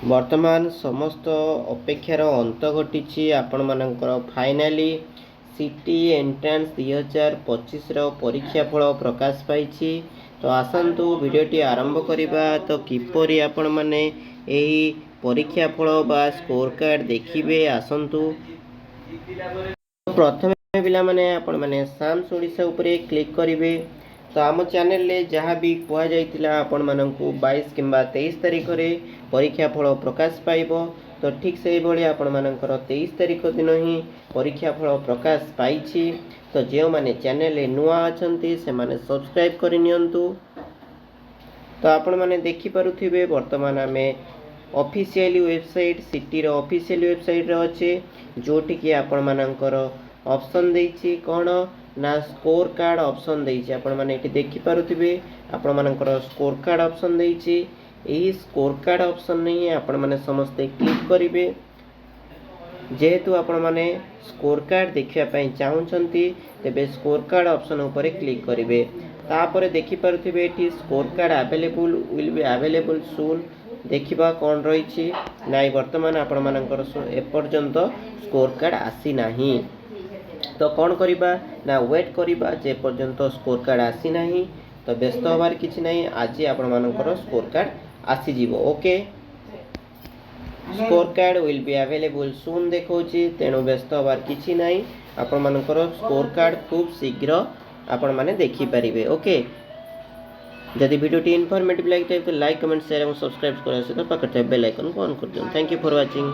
वर्तमान समस्त अपेक्षार अंत घटी आपण मानकर फाइनाली सिटी एंट्रांस 2025 परीक्षा फल प्रकाश पाई। तो आसतु वीडियोटी आरंभ करवा। तो किपरि आपण माने एही परीक्षा फल बा स्कोर कार्ड देखिए आसतु। प्रथम पिला माने आपण माने साम्स ओडिशा उपरे क्लिक करेंगे। तो आम चैनल रे जहाँ भी कहुला आपण मानू 22 किंबा 23 तारीख में परीक्षा फल प्रकाश पाइब। तो ठीक से भाई आपण मानकर 23 तारीख दिन ही परीक्षा फल प्रकाश पाई। तो जो मैंने चैनल रे नुआ अच्छा से मैंने सब्सक्राइब करनियंतु। तो आपण मैंने देखिपे वर्तमान आम ऑफिशियल वेबसाइट सिटी रो ऑफिशियल वेबसाइट रे अच्छे जोटि आपण मानकर ऑप्शन देछि कौन ना स्कोर कार्ड ऑप्शन देछि। आपण माने एठी देखि पारुथिबे आपण मानकर स्कोर कार्ड ऑप्शन देछि। एही स्कोर कार्ड ऑप्शन नहीं आपण माने समस्त क्लिक करिवे। जेहेतु आपण माने स्कोर कार्ड देखिया पई चाहुचंती तेबे स्कोर कार्ड ऑप्शन ऊपर क्लिक करिवे। तापर देखि पारुथिबे एठी score card available will be available सून देखिबा कौन रही नाई। वर्तमान आपण मानकर एपर्यंत स्कोर कार्ड आसी नाही। तो कौन करिबा ना वेट करिबा जे पर्यंत स्कोर कार्ड आसी नाही। तो व्यस्त होबार किछि नाही। आज आपण मानकर स्कोर कार्ड आसी जीवो। Okay score card will be available soon देखौछि तेणु व्यस्त होबार किछि नाही। आपण मानकर स्कोर कार्ड खूब शीघ्र आपण माने देखि परिबे। ओके जदि वीडियो टी इनफॉर्मेटिव लगे तो लाइक कमेंट शेयर और सब्सक्राइब करने सहित पाखर बेल आइकन को ऑन कर दियो। Thank you for watching.